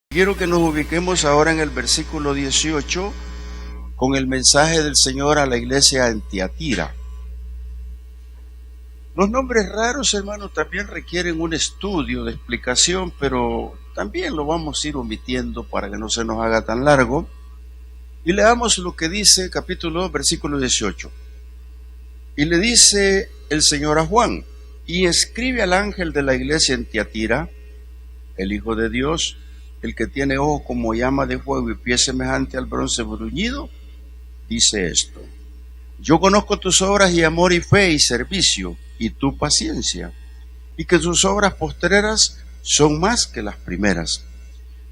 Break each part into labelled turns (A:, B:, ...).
A: Quiero que nos ubiquemos ahora en el versículo 18 con el mensaje del Señor a la iglesia en Tiatira. Los nombres raros, hermanos, también requieren un estudio de explicación, pero también lo vamos a ir omitiendo para que no se nos haga tan largo. Y leamos lo que dice capítulo 2, versículo 18. Y le dice el Señor a Juan: y escribe al ángel de la iglesia en Tiatira, el Hijo de Dios, el que tiene ojos como llama de fuego y pies semejante al bronce bruñido, dice esto: yo conozco tus obras y amor y fe y servicio y tu paciencia, y que tus obras postreras son más que las primeras.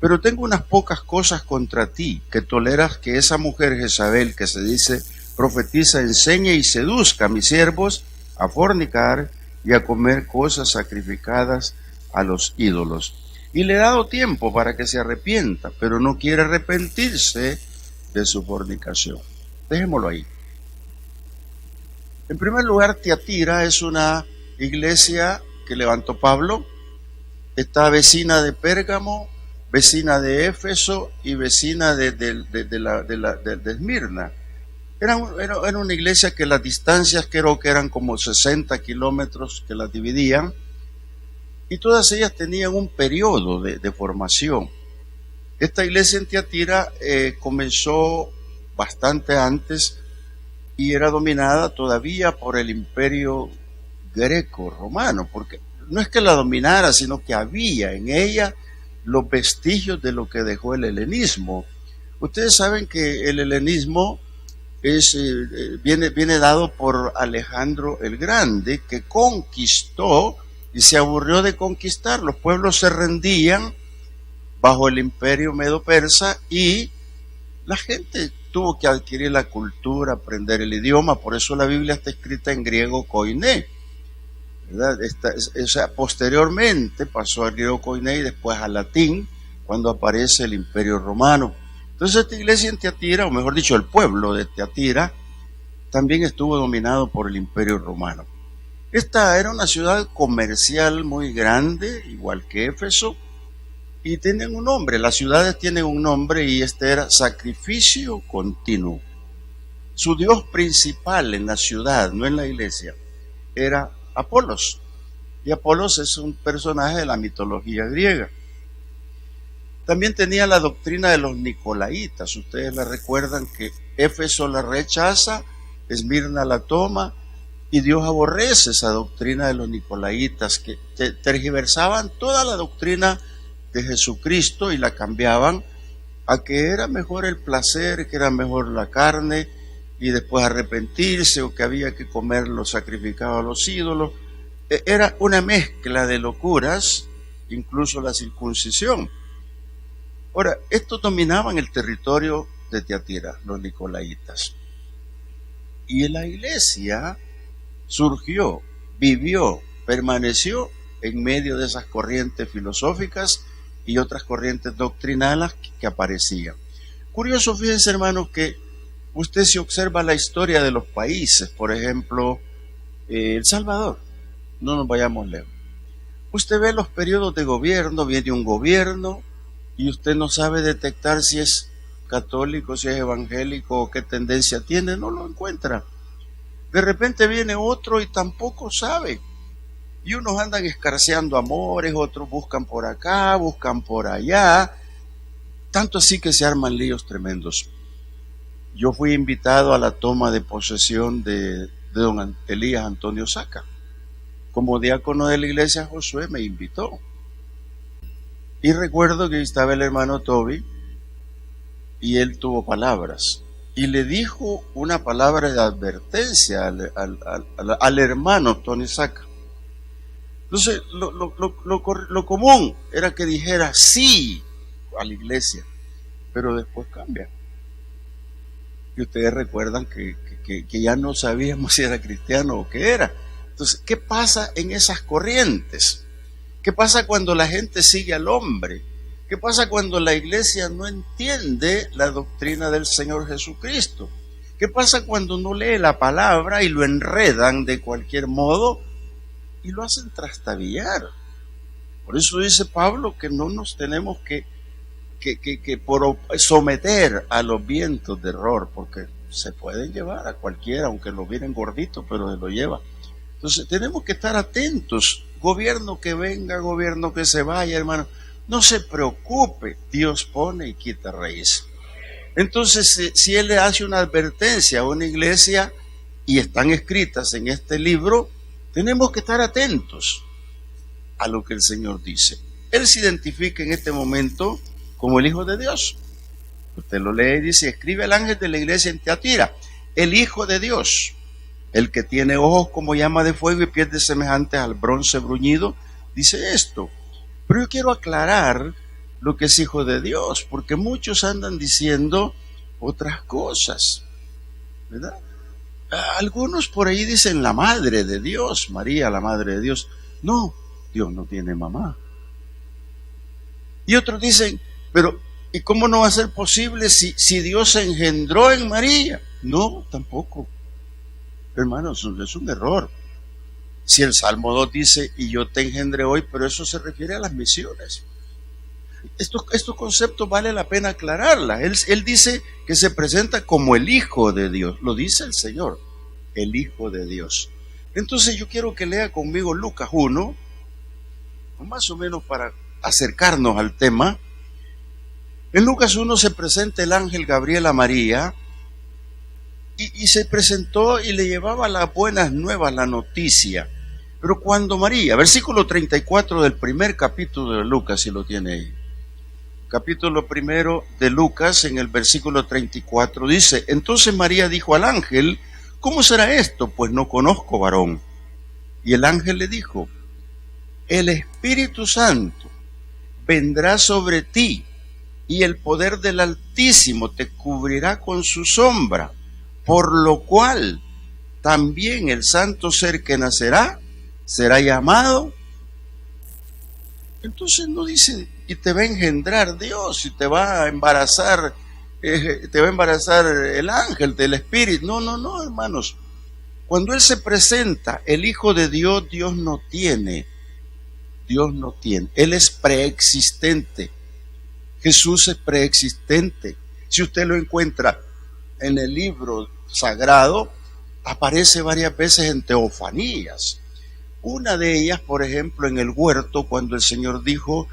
A: Pero tengo unas pocas cosas contra ti, que toleras que esa mujer Jezabel, que se dice profetiza, enseñe y seduzca a mis siervos a fornicar y a comer cosas sacrificadas a los ídolos. Y le he dado tiempo para que se arrepienta, pero no quiere arrepentirse de su fornicación. Dejémoslo ahí. En primer lugar, Tiatira es una iglesia que levantó Pablo. Está vecina de Pérgamo, vecina de Éfeso y vecina de Esmirna. Era una iglesia que las distancias creo que eran como 60 kilómetros que las dividían, y todas ellas tenían un periodo de formación. Esta iglesia en Tiatira comenzó bastante antes y era dominada todavía por el imperio greco-romano, porque no es que la dominara, sino que había en ella los vestigios de lo que dejó el helenismo. Ustedes saben que el helenismo viene dado por Alejandro el Grande, que conquistó y se aburrió de conquistar. Los pueblos se rendían bajo el imperio medo-persa y la gente tuvo que adquirir la cultura, aprender el idioma. Por eso la Biblia está escrita en griego koiné, ¿verdad? Posteriormente pasó al griego koiné y después al latín cuando aparece el imperio romano. Entonces esta iglesia en Tiatira, o mejor dicho, el pueblo de Tiatira, también estuvo dominado por el imperio romano. Esta era una ciudad comercial muy grande, igual que Éfeso, y tienen un nombre, las ciudades tienen un nombre, y este era Sacrificio Continuo. Su dios principal en la ciudad, no en la iglesia, era Apolos, y Apolos es un personaje de la mitología griega. También tenía la doctrina de los Nicolaitas. Ustedes la recuerdan que Éfeso la rechaza, Esmirna la toma, y Dios aborrece esa doctrina de los Nicolaitas, que tergiversaban toda la doctrina de Jesucristo y la cambiaban a que era mejor el placer, que era mejor la carne, y después arrepentirse, o que había que comer lo sacrificado a los ídolos. Era una mezcla de locuras, incluso la circuncisión. Ahora, estos dominaban el territorio de Tiatira, los Nicolaitas. Y la iglesia surgió, vivió, permaneció en medio de esas corrientes filosóficas y otras corrientes doctrinales que aparecían. Curioso, fíjense, hermanos, que usted se observa la historia de los países, por ejemplo, El Salvador, no nos vayamos lejos. Usted ve los periodos de gobierno, viene un gobierno y usted no sabe detectar si es católico, si es evangélico o qué tendencia tiene, no lo encuentra. De repente viene otro y tampoco sabe. Y unos andan escarceando amores, otros buscan por acá, buscan por allá. Tanto así que se arman líos tremendos. Yo fui invitado a la toma de posesión de don Elías Antonio Saca. Como diácono de la iglesia, Josué me invitó. Y recuerdo que estaba el hermano Toby y él tuvo palabras. Y le dijo una palabra de advertencia al hermano Tony Saca. Entonces, lo común era que dijera sí a la iglesia, pero después cambia. Y ustedes recuerdan que ya no sabíamos si era cristiano o qué era. Entonces, ¿qué pasa en esas corrientes? ¿Qué pasa cuando la gente sigue al hombre? ¿Qué pasa cuando la iglesia no entiende la doctrina del Señor Jesucristo? ¿Qué pasa cuando no lee la palabra y lo enredan de cualquier modo y lo hacen trastabillar? Por eso dice Pablo que no nos tenemos que someter a los vientos de error, porque se pueden llevar a cualquiera, aunque lo miren gordito, pero se lo lleva. Entonces tenemos que estar atentos. Gobierno que venga, gobierno que se vaya, hermano, no se preocupe, Dios pone y quita raíz. Entonces, si Él le hace una advertencia a una iglesia y están escritas en este libro, tenemos que estar atentos a lo que el Señor dice. Él se identifica en este momento como el Hijo de Dios. Usted lo lee y dice: escribe al ángel de la iglesia en Tiatira, el Hijo de Dios, el que tiene ojos como llama de fuego y pies semejantes al bronce bruñido, dice esto. Pero yo quiero aclarar lo que es Hijo de Dios, porque muchos andan diciendo otras cosas, ¿verdad? Algunos por ahí dicen la Madre de Dios, María, la Madre de Dios. No, Dios no tiene mamá. Y otros dicen, pero ¿y cómo no va a ser posible si Dios se engendró en María? No, tampoco. Hermanos, es un error. Si el Salmo 2 dice, y yo te engendré hoy, pero eso se refiere a las misiones. Estos conceptos vale la pena aclararla. Él dice que se presenta como el Hijo de Dios. Lo dice el Señor, el Hijo de Dios. Entonces yo quiero que lea conmigo Lucas 1, más o menos para acercarnos al tema. En Lucas 1 se presenta el ángel Gabriel a María y se presentó y le llevaba las buenas nuevas, la noticia. Pero cuando María, versículo 34 del primer capítulo de Lucas, si lo tiene ahí, capítulo primero de Lucas, en el versículo 34, dice: entonces María dijo al ángel, ¿cómo será esto? Pues no conozco varón. Y el ángel le dijo: el Espíritu Santo vendrá sobre ti, y el poder del Altísimo te cubrirá con su sombra, por lo cual también el santo ser que nacerá será llamado. Entonces no dice, y te va a engendrar Dios, y te va a embarazar el ángel del Espíritu. No, hermanos. Cuando Él se presenta, el Hijo de Dios, Dios no tiene. Él es preexistente. Jesús es preexistente. Si usted lo encuentra en el libro sagrado, aparece varias veces en teofanías. Una de ellas, por ejemplo, en el huerto, cuando el Señor dijo,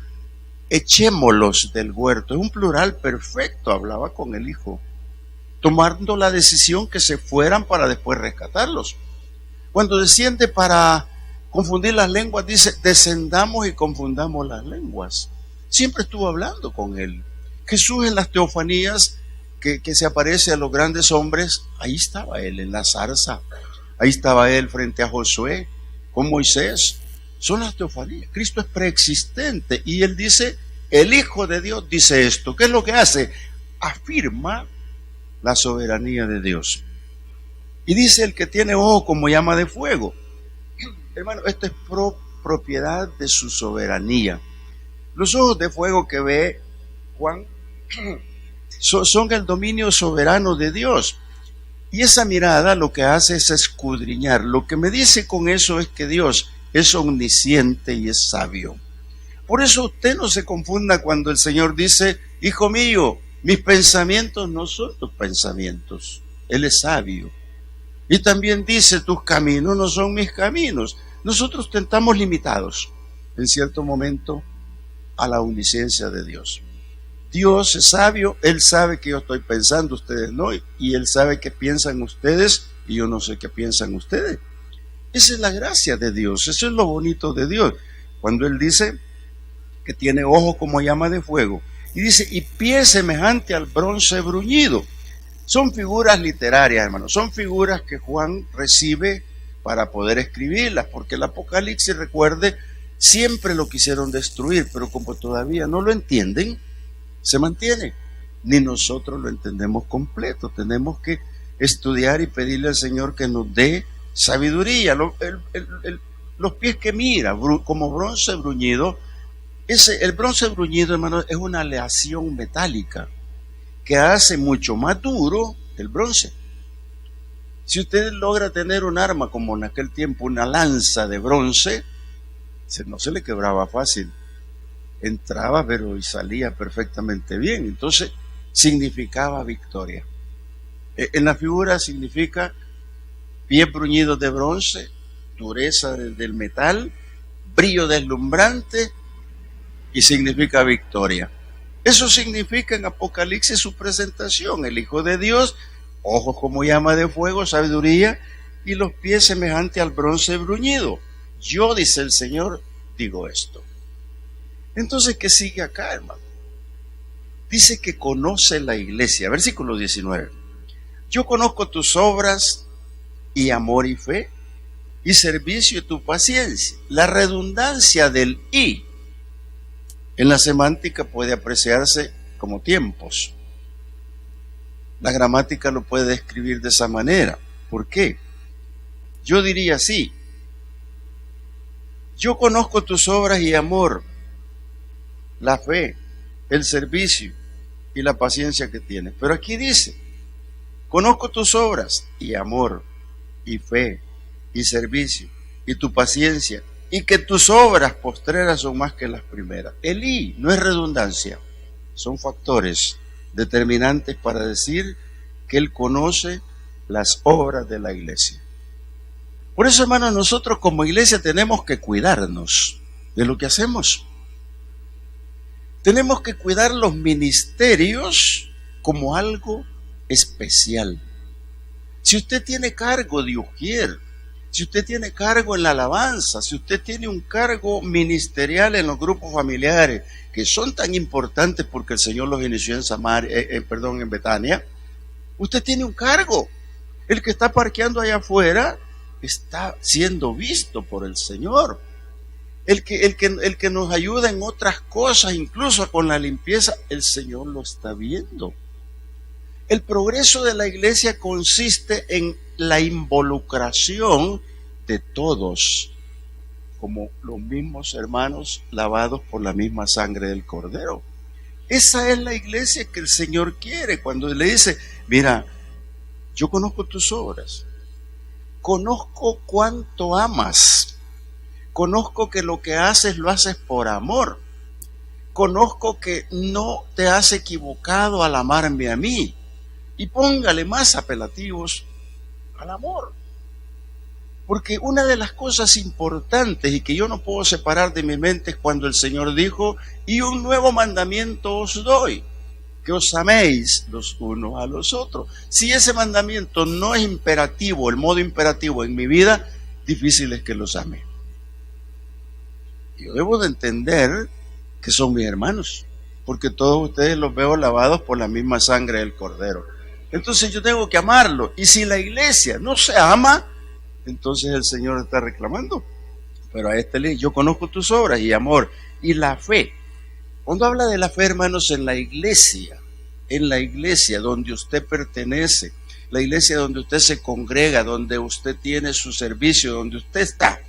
A: echémoslos del huerto. Es un plural perfecto, hablaba con el Hijo, tomando la decisión que se fueran para después rescatarlos. Cuando desciende para confundir las lenguas, dice, descendamos y confundamos las lenguas. Siempre estuvo hablando con él. Jesús en las teofanías que se aparece a los grandes hombres, ahí estaba él en la zarza, ahí estaba él frente a Josué, con Moisés. Son las teofanías. Cristo es preexistente y él dice, el Hijo de Dios dice esto. ¿Qué es lo que hace? Afirma la soberanía de Dios. Y dice el que tiene ojo como llama de fuego. Hermano, esto es propiedad de su soberanía. Los ojos de fuego que ve Juan son el dominio soberano de Dios. Y esa mirada lo que hace es escudriñar. Lo que me dice con eso es que Dios es omnisciente y es sabio. Por eso usted no se confunda cuando el Señor dice, hijo mío, mis pensamientos no son tus pensamientos. Él es sabio. Y también dice, tus caminos no son mis caminos. Nosotros estamos limitados en cierto momento a la omnisciencia de Dios. Dios es sabio, Él sabe que yo estoy pensando, ustedes no, y Él sabe que piensan ustedes y yo no sé qué piensan ustedes. Esa es la gracia de Dios, eso es lo bonito de Dios. Cuando Él dice que tiene ojos como llama de fuego, y dice, y pie semejante al bronce bruñido. Son figuras literarias, hermanos, son figuras que Juan recibe para poder escribirlas, porque el Apocalipsis, recuerde, siempre lo quisieron destruir, pero como todavía no lo entienden, se mantiene. Ni nosotros lo entendemos completo. Tenemos que estudiar y pedirle al Señor que nos dé sabiduría. Los pies que mira, como bronce bruñido, el bronce bruñido, hermano, es una aleación metálica que hace mucho más duro el bronce. Si usted logra tener un arma como en aquel tiempo, una lanza de bronce, no se le quebraba fácil. Entraba, pero y salía perfectamente bien. Entonces, significaba victoria. En la figura significa pies bruñidos de bronce, dureza del metal, brillo deslumbrante y significa victoria. Eso significa en Apocalipsis su presentación, el Hijo de Dios, ojos como llama de fuego, sabiduría, y los pies semejante al bronce bruñido. Yo, dice el Señor, digo esto. Entonces, ¿qué sigue acá, hermano? Dice que conoce la iglesia, versículo 19. Yo conozco tus obras y amor y fe, y servicio y tu paciencia. La redundancia del y en la semántica puede apreciarse como tiempos. La gramática lo puede describir de esa manera. ¿Por qué? Yo diría así: yo conozco tus obras y amor, la fe, el servicio y la paciencia que tienes. Pero aquí dice: conozco tus obras y amor y fe y servicio y tu paciencia, y que tus obras postreras son más que las primeras. El y no es redundancia, son factores determinantes para decir que Él conoce las obras de la iglesia. Por eso, hermanos, nosotros como iglesia tenemos que cuidarnos de lo que hacemos. Tenemos que cuidar los ministerios como algo especial. Si usted tiene cargo de ujier, si usted tiene cargo en la alabanza, si usted tiene un cargo ministerial en los grupos familiares, que son tan importantes porque el Señor los inició en Betania, usted tiene un cargo. El que está parqueando allá afuera está siendo visto por el Señor. El que nos ayuda en otras cosas, incluso con la limpieza, el Señor lo está viendo. El progreso de la iglesia consiste en la involucración de todos, como los mismos hermanos lavados por la misma sangre del Cordero. Esa es la iglesia que el Señor quiere cuando le dice: mira, yo conozco tus obras, conozco cuánto amas, conozco que lo que haces lo haces por amor, conozco que no te has equivocado al amarme a mí. Y póngale más apelativos al amor. Porque una de las cosas importantes y que yo no puedo separar de mi mente es cuando el Señor dijo: y un nuevo mandamiento os doy, que os améis los unos a los otros. Si ese mandamiento no es imperativo, el modo imperativo en mi vida, difícil es que los ame. Yo debo de entender que son mis hermanos, porque todos ustedes los veo lavados por la misma sangre del Cordero. Entonces yo tengo que amarlo. Y si la iglesia no se ama, entonces el Señor está reclamando. Pero a este le dice: yo conozco tus obras y amor y la fe. Cuando habla de la fe, hermanos, en la iglesia donde usted pertenece, la iglesia donde usted se congrega, donde usted tiene su servicio, donde usted está,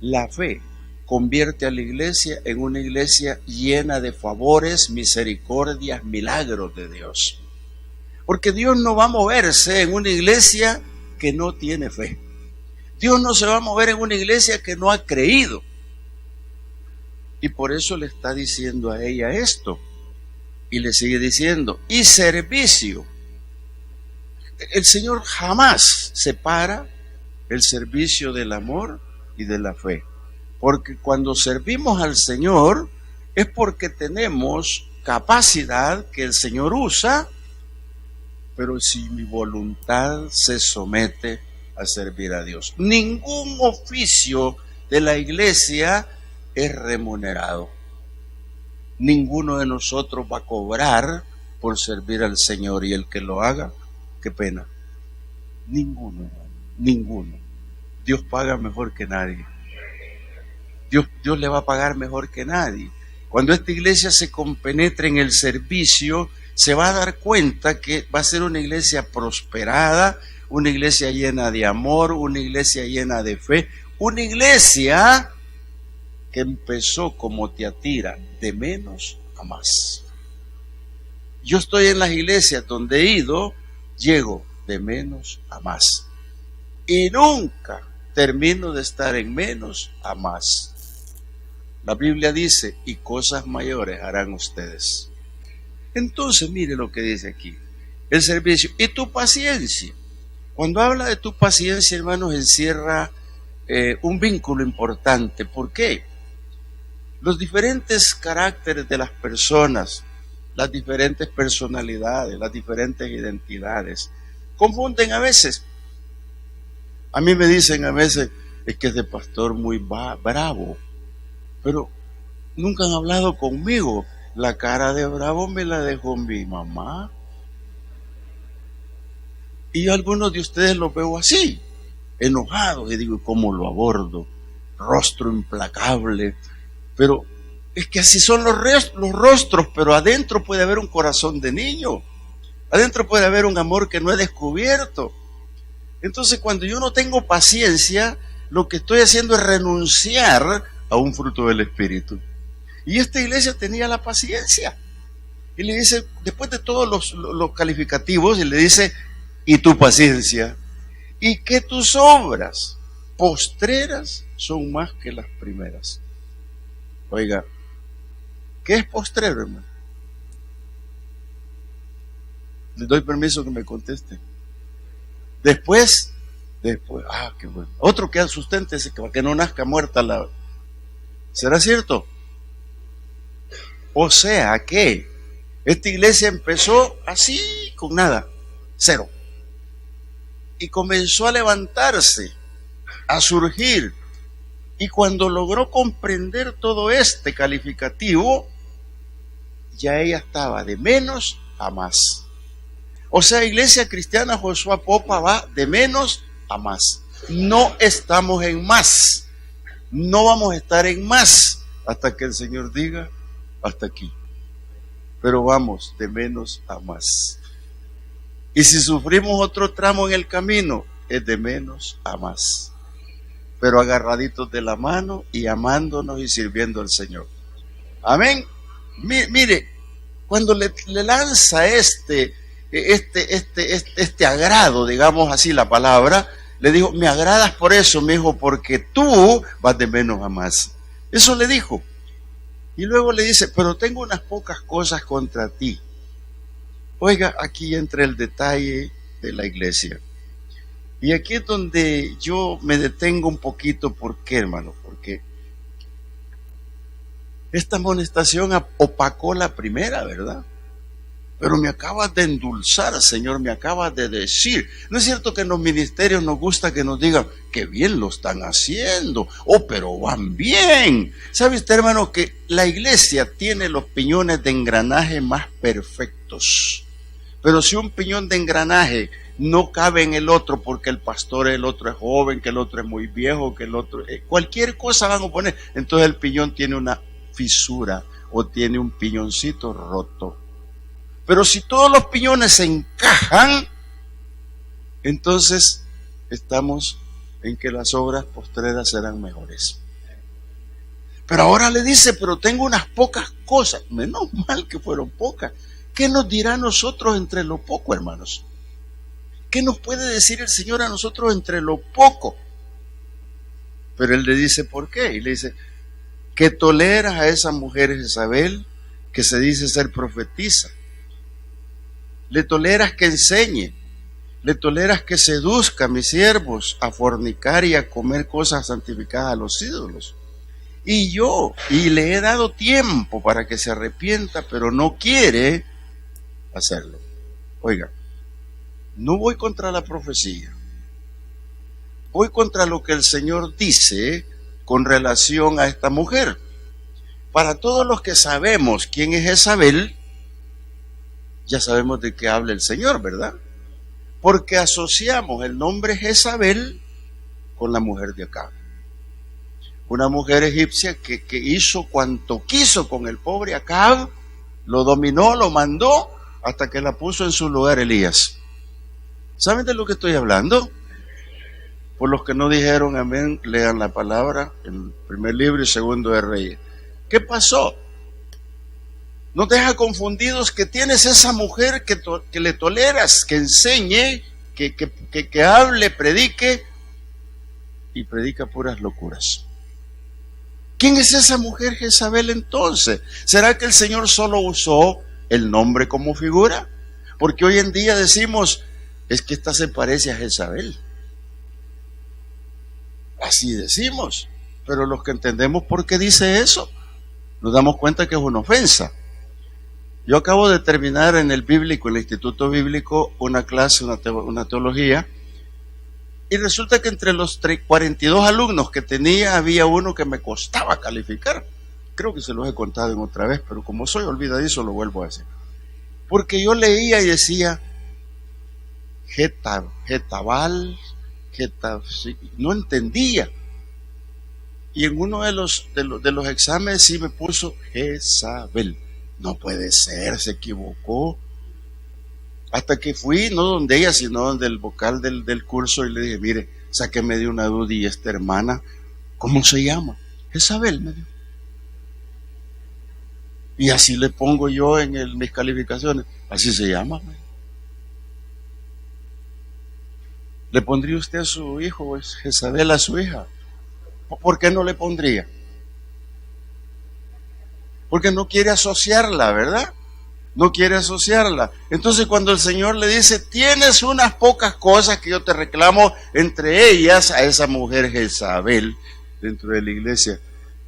A: la fe convierte a la iglesia en una iglesia llena de favores, misericordias, milagros de Dios. Porque Dios no va a moverse en una iglesia que no tiene fe. Dios no se va a mover en una iglesia que no ha creído. Y por eso le está diciendo a ella esto. Y le sigue diciendo: y servicio. El Señor jamás separa el servicio del amor y de la fe. Porque cuando servimos al Señor es porque tenemos capacidad que el Señor usa, pero si mi voluntad se somete a servir a Dios. Ningún oficio de la iglesia es remunerado. Ninguno de nosotros va a cobrar por servir al Señor, y el que lo haga, qué pena. Ninguno. Dios paga mejor que nadie. Dios le va a pagar mejor que nadie. Cuando esta iglesia se compenetre en el servicio, se va a dar cuenta que va a ser una iglesia prosperada, una iglesia llena de amor, una iglesia llena de fe, una iglesia que empezó como Tiatira, de menos a más. Yo estoy en las iglesias donde he ido, llego de menos a más. Y nunca termino de estar en menos a más. La Biblia dice, y cosas mayores harán ustedes. Entonces, mire lo que dice aquí. El servicio y tu paciencia. Cuando habla de tu paciencia, hermanos, encierra un vínculo importante. ¿Por qué? Los diferentes caracteres de las personas, las diferentes personalidades, las diferentes identidades, confunden a veces. A mí me dicen a veces, es que es de pastor muy bravo, pero nunca han hablado conmigo. La cara de bravo me la dejó mi mamá. Y yo a algunos de ustedes los veo así, enojados, y digo, ¿cómo lo abordo? Rostro implacable. Pero es que así son los rostros, pero adentro puede haber un corazón de niño. Adentro puede haber un amor que no he descubierto. Entonces, cuando yo no tengo paciencia, lo que estoy haciendo es renunciar a un fruto del Espíritu. Y esta iglesia tenía la paciencia. Y le dice, después de todos los calificativos, y le dice, y tu paciencia, y que tus obras postreras son más que las primeras. Oiga, ¿qué es postrero, hermano? Le doy permiso que me conteste. Después, qué bueno. Otro que sustente para que no nazca muerta la... ¿Será cierto? O sea que esta iglesia empezó así, con nada, cero. Y comenzó a levantarse, a surgir. Y cuando logró comprender todo este calificativo, ya ella estaba de menos a más. O sea, Iglesia Cristiana Josué Popa va de menos a más. No estamos en más. No vamos a estar en más hasta que el Señor diga hasta aquí. Pero vamos de menos a más. Y si sufrimos otro tramo en el camino, es de menos a más. Pero agarraditos de la mano y amándonos y sirviendo al Señor. Amén. Mire, cuando le lanza este agrado, digamos así la palabra, le dijo, me agradas por eso, me dijo, porque tú vas de menos a más. Eso le dijo. Y luego le dice, pero tengo unas pocas cosas contra ti. Oiga, aquí entra el detalle de la iglesia. Y aquí es donde yo me detengo un poquito. ¿Por qué, hermano? Porque esta amonestación opacó la primera, ¿verdad? Pero me acabas de endulzar, Señor, me acabas de decir. ¿No es cierto que en los ministerios nos gusta que nos digan que bien lo están haciendo? Oh, pero van bien. ¿Sabe usted, hermano, que la iglesia tiene los piñones de engranaje más perfectos? Pero si un piñón de engranaje no cabe en el otro porque el pastor, el otro es joven, que el otro es muy viejo, que el otro... cualquier cosa van a poner. Entonces el piñón tiene una fisura o tiene un piñoncito roto. Pero si todos los piñones se encajan, entonces estamos en que las obras postreras serán mejores. Pero ahora le dice, pero tengo unas pocas cosas. Menos mal que fueron pocas. ¿Qué nos dirá a nosotros entre lo poco, hermanos? ¿Qué nos puede decir el Señor a nosotros entre lo poco? Pero Él le dice, ¿por qué? Y le dice, que toleras a esa mujer Jezabel, que se dice ser profetisa. Le toleras que enseñe, le toleras que seduzca a mis siervos a fornicar y a comer cosas santificadas a los ídolos. Y le he dado tiempo para que se arrepienta, pero no quiere hacerlo. Oiga, no voy contra la profecía, voy contra lo que el Señor dice con relación a esta mujer. Para todos los que sabemos quién es Jezabel, ya sabemos de qué habla el Señor, ¿verdad? Porque asociamos el nombre Jezabel con la mujer de Acab. Una mujer egipcia que hizo cuanto quiso con el pobre Acab, lo dominó, lo mandó, hasta que la puso en su lugar Elías. ¿Saben de lo que estoy hablando? Por los que no dijeron amén, lean la palabra, el primer libro y segundo de Reyes. ¿Qué pasó? No te deja confundidos que tienes esa mujer que le toleras, que enseñe, que hable, predique, y predica puras locuras. ¿Quién es esa mujer Jezabel entonces? ¿Será que el Señor solo usó el nombre como figura? Porque hoy en día decimos, es que esta se parece a Jezabel. Así decimos, pero los que entendemos por qué dice eso, nos damos cuenta que es una ofensa. Yo acabo de terminar en el Instituto Bíblico, una clase, una teología, y resulta que entre los 42 alumnos que tenía, había uno que me costaba calificar. Creo que se los he contado en otra vez, pero como soy olvidadizo, lo vuelvo a decir. Porque yo leía y decía, Getabal, no entendía. Y en uno de los exámenes sí me puso Jezabel. No puede ser, se equivocó. Hasta que fui, no donde ella, sino donde el vocal del curso, y le dije, mire, sáqueme de una duda, y esta hermana, ¿cómo se llama? Jezabel, me dijo. Y así le pongo yo en mis calificaciones, así se llama. ¿Le pondría usted a su hijo, Jezabel, a su hija? ¿Por qué no le pondría? Porque no quiere asociarla, ¿verdad? No quiere asociarla. Entonces cuando el Señor le dice, tienes unas pocas cosas que yo te reclamo, entre ellas a esa mujer Jezabel dentro de la iglesia,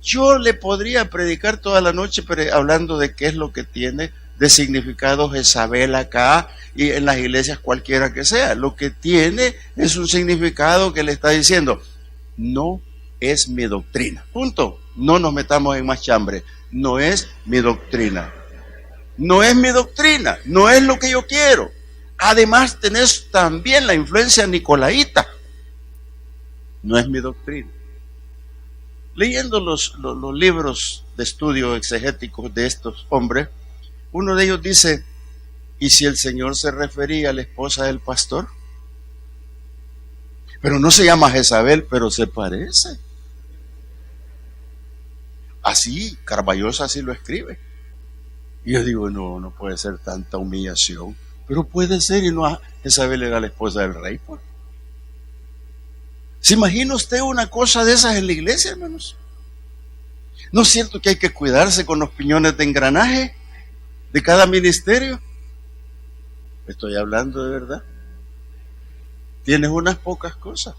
A: yo le podría predicar toda la noche hablando de qué es lo que tiene de significado Jezabel acá y en las iglesias cualquiera que sea. Lo que tiene es un significado que le está diciendo, no es mi doctrina. Punto. No nos metamos en más chambre. No es mi doctrina. No es mi doctrina. No es lo que yo quiero. Además tenés también la influencia nicolaíta. No es mi doctrina. Leyendo los libros de estudio exegéticos de estos hombres, uno de ellos dice, ¿y si el Señor se refería a la esposa del pastor? Pero no se llama Jezabel, pero se parece. Así, Carballosa así lo escribe. Y yo digo, no puede ser tanta humillación. Pero puede ser, y no, Jezabel era la esposa del rey, pues. ¿Se imagina usted una cosa de esas en la iglesia, hermanos? ¿No es cierto que hay que cuidarse con los piñones de engranaje de cada ministerio? Estoy hablando de verdad. Tienes unas pocas cosas.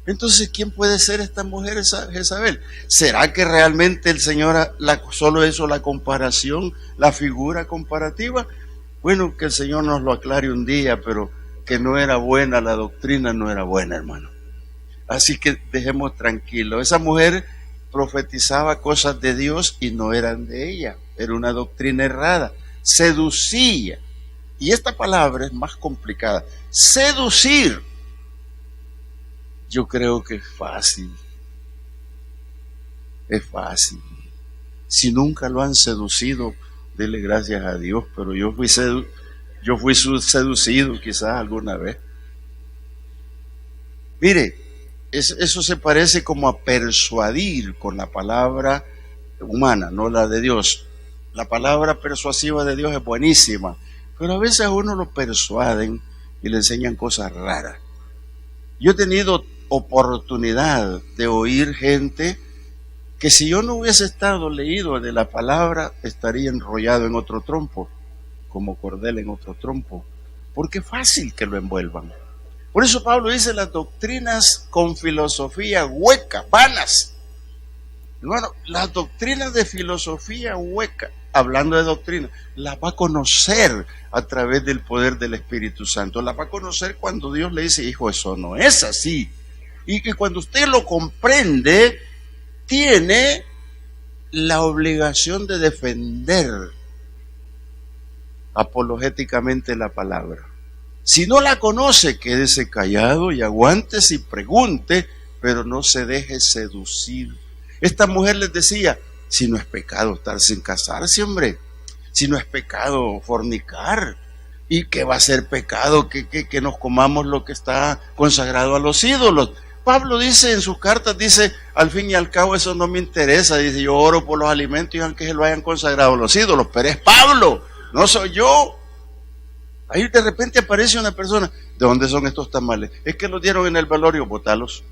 A: Entonces, ¿quién puede ser esta mujer Jezabel? ¿Será que realmente el Señor solo hizo la comparación, la figura comparativa? Bueno, que el Señor nos lo aclare un día, pero que no era buena, la doctrina no era buena, hermano. Así que dejemos tranquilo. Esa mujer profetizaba cosas de Dios y no eran de ella. Era una doctrina errada. Seducía. Y esta palabra es más complicada. Seducir. Yo creo que es fácil. Es fácil. Si nunca lo han seducido, dele gracias a Dios, pero yo fui seducido quizás alguna vez. Mire, eso se parece como a persuadir con la palabra humana, no la de Dios. La palabra persuasiva de Dios es buenísima, pero a veces a uno lo persuaden y le enseñan cosas raras. Yo he tenido oportunidad de oír gente que si yo no hubiese estado leído de la palabra, estaría enrollado en otro trompo, como cordel en otro trompo, porque es fácil que lo envuelvan. Por eso Pablo dice las doctrinas con filosofía hueca, vanas. Hermano, las doctrinas de filosofía hueca, hablando de doctrina, las va a conocer a través del poder del Espíritu Santo. Las va a conocer cuando Dios le dice, hijo, eso no es así. Y que cuando usted lo comprende, tiene la obligación de defender apologéticamente la palabra. Si no la conoce, quédese callado y aguántese y pregunte, pero no se deje seducir. Esta mujer les decía, si no es pecado estar sin casarse, hombre, si no es pecado fornicar, y que va a ser pecado que nos comamos lo que está consagrado a los ídolos. Pablo dice en sus cartas, dice, al fin y al cabo eso no me interesa, dice, yo oro por los alimentos y aunque se lo hayan consagrado los ídolos, pero es Pablo, no soy yo. Ahí de repente aparece una persona, ¿de dónde son estos tamales? Es que los dieron en el velorio, botalos.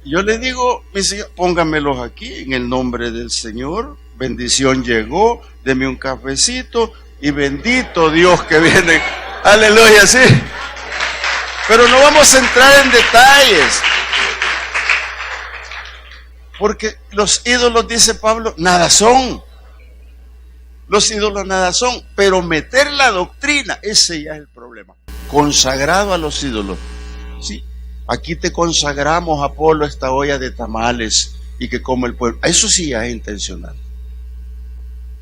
A: Yo le digo, mi señor, póngamelos aquí en el nombre del Señor, bendición llegó, deme un cafecito y bendito Dios que viene. Aleluya, sí. Pero no vamos a entrar en detalles. Porque los ídolos, dice Pablo, nada son. Los ídolos nada son. Pero meter la doctrina, ese ya es el problema. Consagrado a los ídolos. Sí, aquí te consagramos, Apolo, esta olla de tamales y que come el pueblo. Eso sí ya es intencional.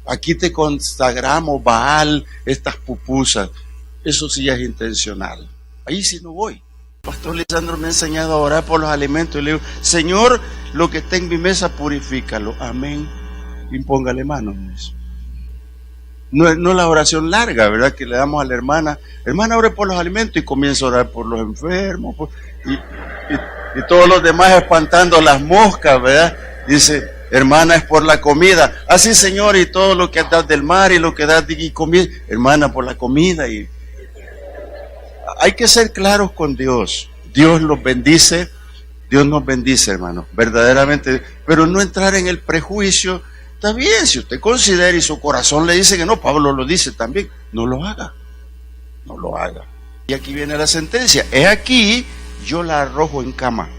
A: Aquí te consagramos, Baal, estas pupusas. Eso sí ya es intencional. Ahí sí no voy. Pastor Lisandro me ha enseñado a orar por los alimentos y le digo, Señor, lo que está en mi mesa, purifícalo. Amén. Impóngale manos en eso. No la oración larga, ¿verdad? Que le damos a la hermana. Hermana, ore por los alimentos y comienza a orar por los enfermos. Y todos los demás espantando las moscas, ¿verdad? Dice, hermana, es por la comida. Así, Señor, y todo lo que das del mar y lo que das de comida. Hermana, por la comida. Y hay que ser claros con Dios. Dios los bendice. Dios nos bendice, hermano, verdaderamente. Pero no entrar en el prejuicio. Está bien, si usted considera y su corazón le dice que no, Pablo lo dice también, no lo haga, no lo haga. Y aquí viene la sentencia, he aquí, yo la arrojo en cama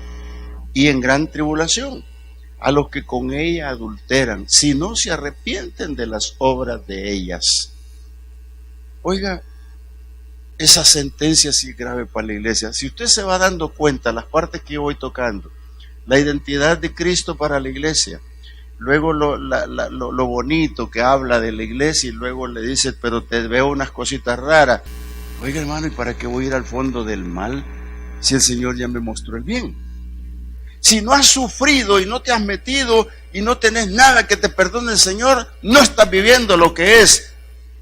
A: y en gran tribulación a los que con ella adulteran, si no se arrepienten de las obras de ellas. Oiga, esa sentencia sí es grave para la iglesia. Si usted se va dando cuenta, las partes que yo voy tocando, la identidad de Cristo para la iglesia, luego lo bonito que habla de la iglesia y luego le dice, pero te veo unas cositas raras. Oiga, hermano, ¿y para qué voy a ir al fondo del mal si el Señor ya me mostró el bien? Si no has sufrido y no te has metido y no tenés nada que te perdone el Señor, no estás viviendo lo que es.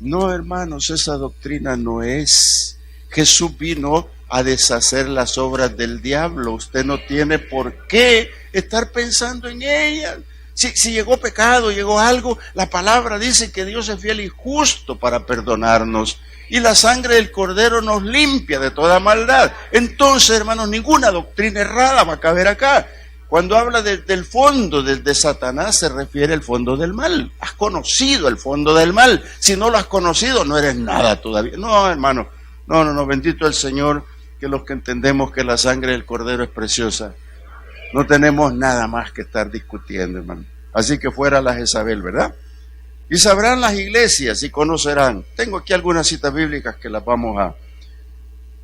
A: No, hermanos, esa doctrina no es. Jesús vino a deshacer las obras del diablo. Usted no tiene por qué estar pensando en ellas. Si llegó pecado, llegó algo, la palabra dice que Dios es fiel y justo para perdonarnos. Y la sangre del Cordero nos limpia de toda maldad. Entonces, hermanos, ninguna doctrina errada va a caber acá. Cuando habla del fondo de Satanás, se refiere al fondo del mal. Has conocido el fondo del mal. Si no lo has conocido, no eres nada todavía. No, hermano, no, bendito el Señor, que los que entendemos que la sangre del Cordero es preciosa, no tenemos nada más que estar discutiendo, hermano. Así que fuera la Jezabel, ¿verdad? Y sabrán las iglesias y conocerán. Tengo aquí algunas citas bíblicas que las vamos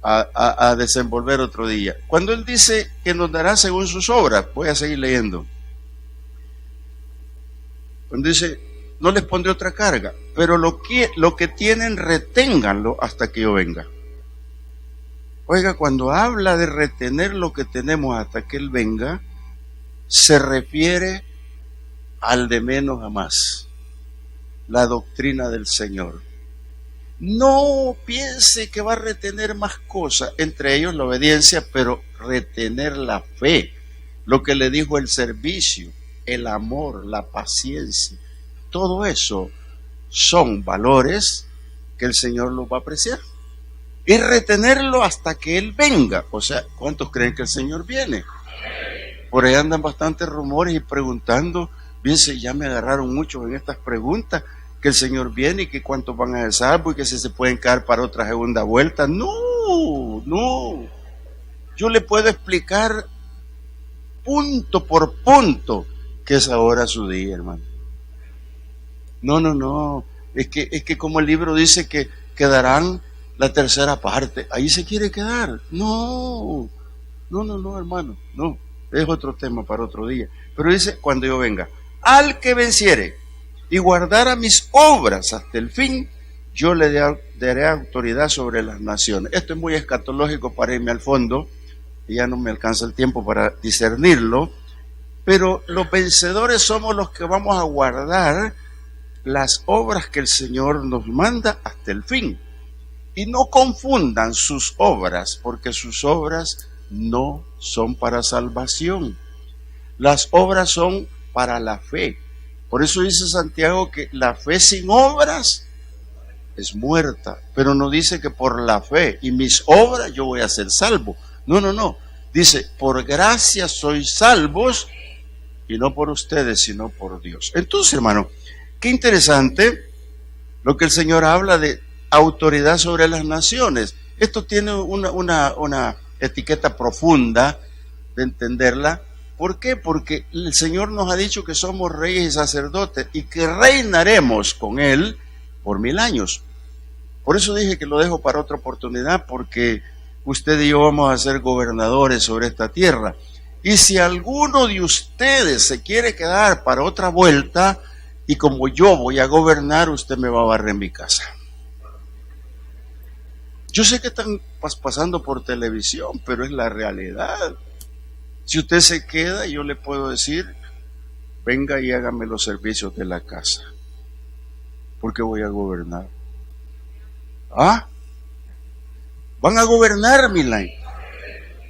A: a desenvolver otro día. Cuando él dice que nos dará según sus obras, voy a seguir leyendo. Cuando dice, no les pondré otra carga, pero lo que tienen, reténganlo hasta que yo venga. Oiga, cuando habla de retener lo que tenemos hasta que él venga, se refiere al de menos a más, la doctrina del Señor. No piense que va a retener más cosas, entre ellos la obediencia, pero retener la fe, lo que le dijo el servicio, el amor, la paciencia, todo eso son valores que el Señor los va a apreciar. Y retenerlo hasta que Él venga. O sea, ¿cuántos creen que el Señor viene? Por ahí andan bastantes rumores y preguntando, bien, ya me agarraron muchos en estas preguntas, que el Señor viene y que cuántos van a ser salvos y que si se pueden caer para otra segunda vuelta. No. Yo le puedo explicar punto por punto que es ahora su día, hermano. No. Es que como el libro dice que quedarán la tercera parte, ahí se quiere quedar. No, hermano, no. Es otro tema para otro día. Pero dice, cuando yo venga, al que venciere y guardara mis obras hasta el fin, yo le daré autoridad sobre las naciones. Esto es muy escatológico para irme al fondo, y ya no me alcanza el tiempo para discernirlo, pero los vencedores somos los que vamos a guardar las obras que el Señor nos manda hasta el fin. Y no confundan sus obras, porque sus obras no son para salvación. Las obras son para la fe. Por eso dice Santiago que la fe sin obras es muerta, pero no dice que por la fe y mis obras yo voy a ser salvo. No. Dice, por gracia sois salvos, y no por ustedes, sino por Dios. Entonces, hermano, qué interesante lo que el Señor habla de autoridad sobre las naciones. Esto tiene una etiqueta profunda de entenderla. ¿Por qué? Porque el Señor nos ha dicho que somos reyes y sacerdotes y que reinaremos con Él por 1000 años. Por eso dije que lo dejo para otra oportunidad, porque usted y yo vamos a ser gobernadores sobre esta tierra. Y si alguno de ustedes se quiere quedar para otra vuelta, y como yo voy a gobernar, usted me va a barrer en mi casa. Yo sé que están pasando por televisión, pero es la realidad. Si usted se queda, yo le puedo decir, venga y hágame los servicios de la casa, porque voy a gobernar. ¿Ah? ¿Van a gobernar, Milán?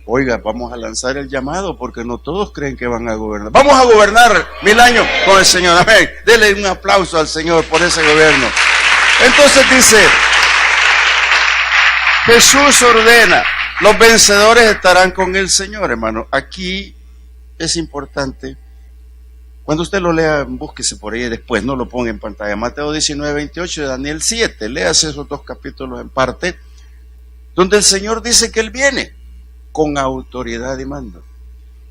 A: Oiga, vamos a lanzar el llamado, porque no todos creen que van a gobernar. Vamos a gobernar 1000 años con el Señor. Amén. Dele un aplauso al Señor por ese gobierno. Entonces dice, Jesús ordena, los vencedores estarán con el Señor, hermano. Aquí es importante, cuando usted lo lea, búsquese por ahí después, no lo ponga en pantalla. Mateo 19, 28 y Daniel 7, léase esos 2 capítulos en parte, donde el Señor dice que Él viene con autoridad y mando.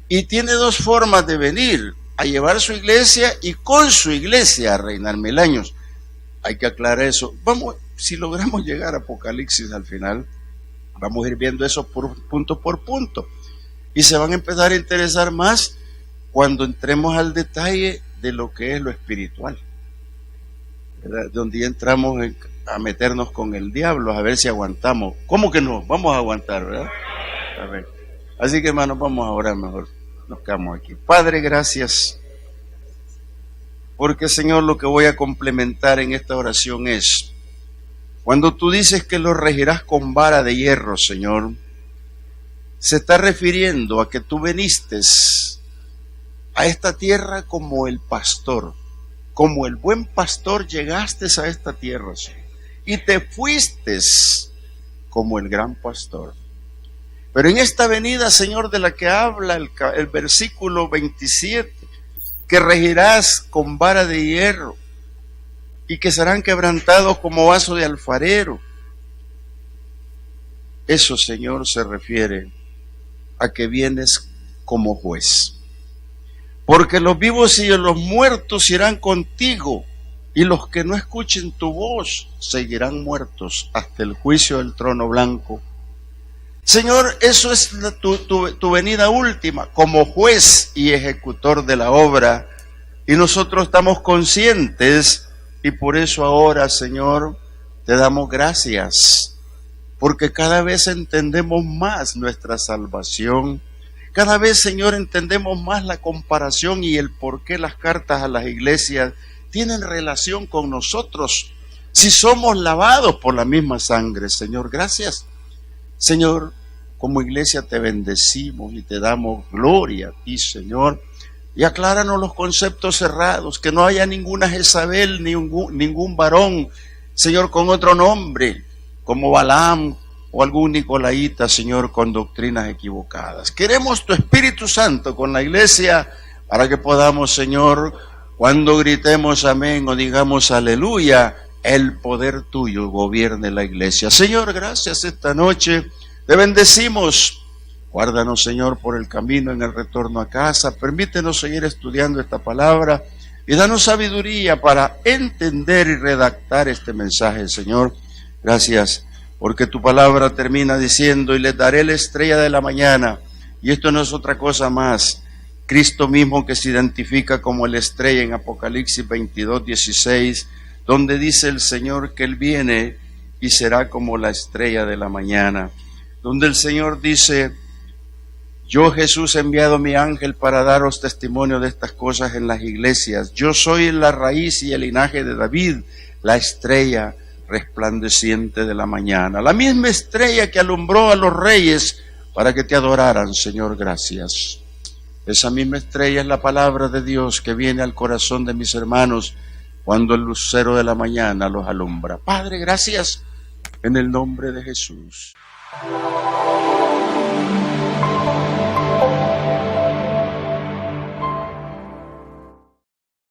A: Y tiene 2 formas de venir, a llevar su iglesia y con su iglesia a reinar 1000 años. Hay que aclarar eso. Vamos, si logramos llegar a Apocalipsis al final, vamos a ir viendo eso punto por punto. Y se van a empezar a interesar más cuando entremos al detalle de lo que es lo espiritual, ¿verdad? Donde ya entramos a meternos con el diablo, a ver si aguantamos. ¿Cómo que no? Vamos a aguantar, ¿verdad? A ver. Así que, hermanos, vamos a orar mejor. Nos quedamos aquí. Padre, gracias. Porque, Señor, lo que voy a complementar en esta oración es, cuando tú dices que lo regirás con vara de hierro, Señor, se está refiriendo a que tú viniste a esta tierra como el pastor, como el buen pastor llegaste a esta tierra, Señor, y te fuiste como el gran pastor. Pero en esta venida, Señor, de la que habla el versículo 27, que regirás con vara de hierro y que serán quebrantados como vaso de alfarero. Eso, Señor, se refiere a que vienes como juez. Porque los vivos y los muertos irán contigo, y los que no escuchen tu voz seguirán muertos hasta el juicio del trono blanco. Señor, eso es tu venida última, como juez y ejecutor de la obra, y nosotros estamos conscientes, y por eso ahora, Señor, te damos gracias, porque cada vez entendemos más nuestra salvación. Cada vez, Señor, entendemos más la comparación y el por qué las cartas a las iglesias tienen relación con nosotros, si somos lavados por la misma sangre. Señor, gracias. Señor, como iglesia te bendecimos y te damos gloria a ti, Señor, y acláranos los conceptos cerrados, que no haya ninguna Jezabel, ningún varón, Señor, con otro nombre, como Balaam o algún nicolaíta, Señor, con doctrinas equivocadas. Queremos tu Espíritu Santo con la iglesia para que podamos, Señor, cuando gritemos amén o digamos aleluya, el poder tuyo gobierne la iglesia. Señor, gracias esta noche, te bendecimos. Guárdanos, Señor, por el camino en el retorno a casa. Permítenos seguir estudiando esta palabra y danos sabiduría para entender y redactar este mensaje, Señor. Gracias, porque tu palabra termina diciendo, y les daré la estrella de la mañana. Y esto no es otra cosa más. Cristo mismo, que se identifica como la estrella en Apocalipsis 22, 16, donde dice el Señor que Él viene y será como la estrella de la mañana. Donde el Señor dice, yo, Jesús, he enviado mi ángel para daros testimonio de estas cosas en las iglesias. Yo soy la raíz y el linaje de David, la estrella resplandeciente de la mañana. La misma estrella que alumbró a los reyes para que te adoraran, Señor, gracias. Esa misma estrella es la palabra de Dios que viene al corazón de mis hermanos cuando el lucero de la mañana los alumbra. Padre, gracias en el nombre de Jesús.